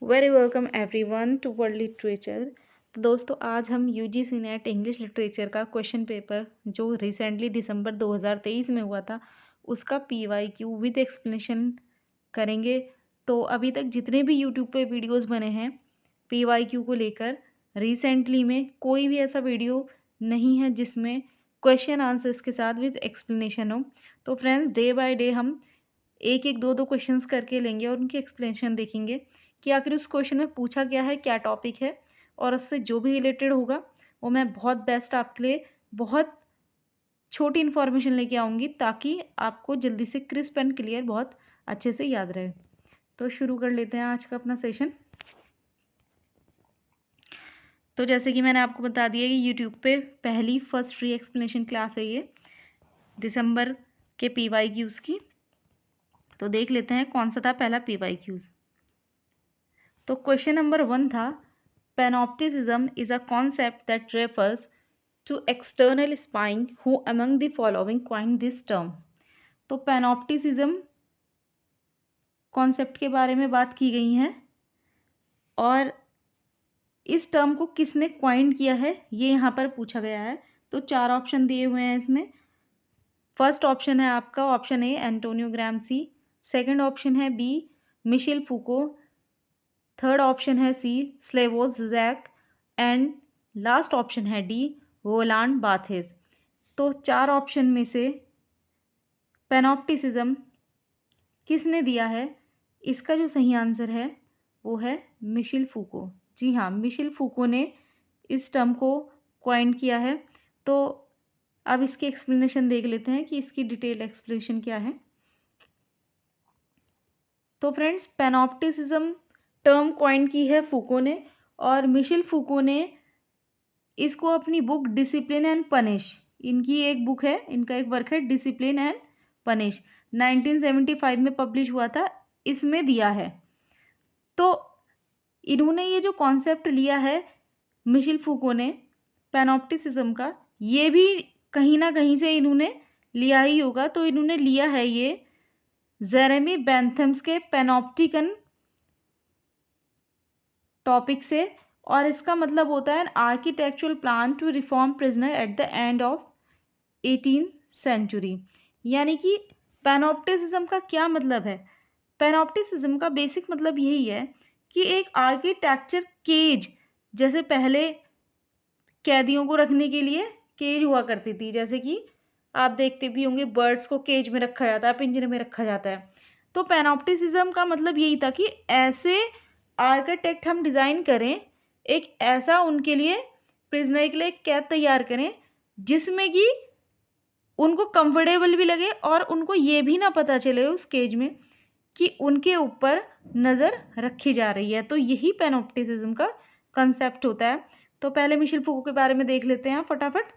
Very welcome everyone to world literature. तो दोस्तों आज हम यूजीसी नेट इंग्लिश लिटरेचर का क्वेश्चन पेपर जो रिसेंटली दिसंबर 2023 में हुआ था उसका पीवाईक्यू विद एक्सप्लेनेशन करेंगे। तो अभी तक जितने भी यूट्यूब पे वीडियोस बने हैं पीवाईक्यू को लेकर, रिसेंटली में कोई भी ऐसा वीडियो नहीं है जिसमें क्वेश्चन आंसर्स के साथ विद एक्सप्लेनेशन हो। तो फ्रेंड्स, डे बाय डे हम एक एक दो दो क्वेश्चंस करके लेंगे और उनकी एक्सप्लेनेशन देखेंगे कि आखिर उस क्वेश्चन में पूछा गया है, क्या टॉपिक है, और उससे जो भी रिलेटेड होगा वो मैं बहुत बेस्ट आपके लिए बहुत छोटी इन्फॉर्मेशन लेके आऊँगी ताकि आपको जल्दी से क्रिस्प एंड क्लियर बहुत अच्छे से याद रहे। तो शुरू कर लेते हैं आज का अपना सेशन। तो जैसे कि मैंने आपको बता दिया कि यूट्यूब पे पहली फर्स्ट फ्री एक्सप्लेनेशन क्लास है ये दिसंबर के पीवाईक्यूज़ की। तो देख लेते हैं कौन सा था पहला पीवाईक्यूज़। तो क्वेश्चन नंबर 1 था, panopticism is a concept that refers to external spying who among the following coined this term. तो पैनोप्टिसिज्म कॉन्सेप्ट के बारे में बात की गई है और इस टर्म को किसने क्वाइन किया है ये यहाँ पर पूछा गया है। तो 4 ऑप्शन दिए हुए हैं इसमें। फर्स्ट ऑप्शन है आपका option A Antonio Gramsci, second option है B Michel Foucault, third option है C Slavoj Zizek and last option है डी रोलांड बार्थेस। तो 4 ऑप्शन में से पैनोप्टिसिज्म किसने दिया है, इसका जो सही आंसर है वो है मिशेल फूको। जी हाँ, मिशेल फूको ने इस टर्म को क्वाइन किया है। तो अब इसकी एक्सप्लेनेशन देख लेते हैं कि इसकी डिटेल एक्सप्लेनेशन क्या है। तो फ्रेंड्स, पैनोप्टिसिज्म टर्म क्वाइन की है फूको ने और मिशेल फूको ने इसको अपनी बुक डिसिप्लिन एंड पनिश, इनकी एक बुक है, इनका एक वर्क है डिसिप्लिन एंड पनिश, 1975 में पब्लिश हुआ था, इसमें दिया है। तो इन्होंने ये जो कॉन्सेप्ट लिया है मिशेल फूको ने पैनोप्टिसिज्म का, ये भी कहीं ना कहीं से इन्होंने लिया ही होगा। तो इन्होंने लिया है ये जेरेमी बेंथम्स के पैनोप्टिकन टॉपिक से, और इसका मतलब होता है an architectural plan to reform prisoner at the end of 18th century. यानी कि पैनोप्टिसिज्म का क्या मतलब है? पैनोप्टिसिज्म का बेसिक मतलब यही है कि एक आर्किटेक्चर केज, जैसे पहले कैदियों को रखने के लिए केज हुआ करती थी, जैसे कि आप देखते भी होंगे बर्ड्स को केज में रखा जाता है, पिंजरे में रखा जाता है। तो पैनोप्टिसिज्म का मतलब यही था कि ऐसे आर्किटेक्ट हम डिज़ाइन करें, एक ऐसा उनके लिए प्रिजनर के लिए कैद तैयार करें जिसमें कि उनको कंफर्टेबल भी लगे और उनको ये भी ना पता चले उस केज में कि उनके ऊपर नज़र रखी जा रही है। तो यही पैनोप्टिसिज्म का कंसेप्ट होता है। तो पहले मिशेल फूको के बारे में देख लेते हैं फटाफट।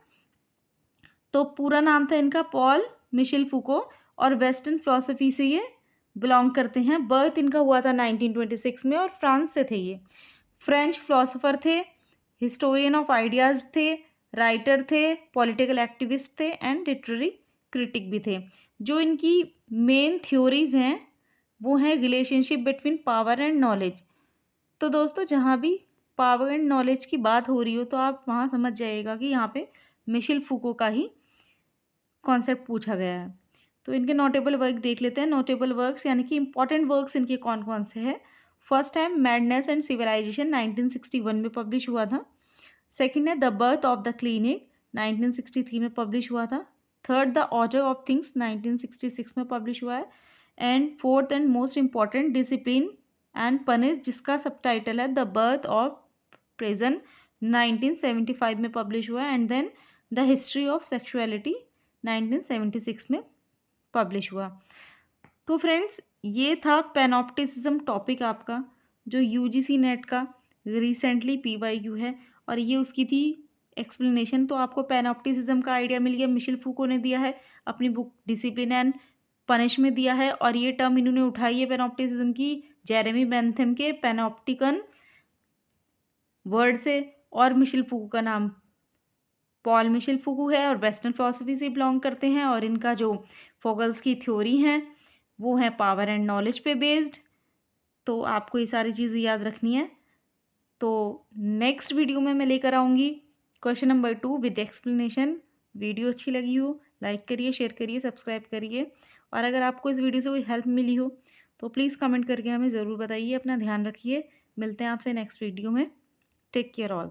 तो पूरा नाम था इनका पॉल मिशेल फूको और वेस्टर्न फिलॉसफी से ये बिलोंग करते हैं। बर्थ इनका हुआ था 1926 में और फ्रांस से थे ये। फ्रेंच फिलोसोफर थे, हिस्टोरियन ऑफ आइडियाज़ थे, राइटर थे, पॉलिटिकल एक्टिविस्ट थे एंड लिटरेरी क्रिटिक भी थे। जो इनकी मेन थ्योरीज हैं वो हैं relationship between power and knowledge. तो दोस्तों, जहाँ भी पावर एंड नॉलेज की बात हो रही हो तो आप वहाँ समझ जाइएगा कि यहाँ पे मिशेल फूको का ही कॉन्सेप्ट पूछा गया है। तो इनके नोटेबल वर्क देख लेते हैं। नोटेबल वर्क्स यानी कि इंपॉर्टेंट वर्क्स इनके कौन कौन से हैं। फर्स्ट है मैडनेस एंड सिविलाइजेशन, 1961 में पब्लिश हुआ था। सेकंड है the birth of the clinic, 1963 में पब्लिश हुआ था। Third the order of things, 1966 में पब्लिश हुआ है। And fourth and most important discipline and punish, जिसका सबटाइटल है द बर्थ ऑफ प्रिजन, 1975 में पब्लिश हुआ है। And then the history of sexuality, 1976 में पब्लिश हुआ। तो फ्रेंड्स, ये था पैनोप्टिसिज्म टॉपिक आपका जो यूजीसी नेट का रिसेंटली पीवाईक्यू है, और ये उसकी थी एक्सप्लेनेशन। तो आपको पैनोप्टिसिज्म का आइडिया मिल गया। मिशेल फूको ने दिया है अपनी बुक डिसिप्लिन एंड पनिश में दिया है, और ये टर्म इन्होंने उठाई है पैनोप्टिसिज्म की जेरेमी बेंथम के पैनोप्टिकन वर्ड से। और मिशेल फूको का नाम पॉल मिशेल फूको है और वेस्टर्न फिलॉसफी से बिलोंग करते हैं, और इनका जो फोगल्स की थ्योरी हैं वो है पावर एंड नॉलेज पे बेस्ड। तो आपको ये सारी चीज़ें याद रखनी है। तो नेक्स्ट वीडियो में मैं लेकर आऊँगी question number 2 with explanation. Video अच्छी लगी हो लाइक करिए, शेयर करिए, सब्सक्राइब करिए और अगर आपको इस वीडियो से कोई हेल्प मिली हो तो प्लीज़ कमेंट करके हमें ज़रूर बताइए। अपना ध्यान रखिए। मिलते हैं आपसे नेक्स्ट वीडियो में। Take care all.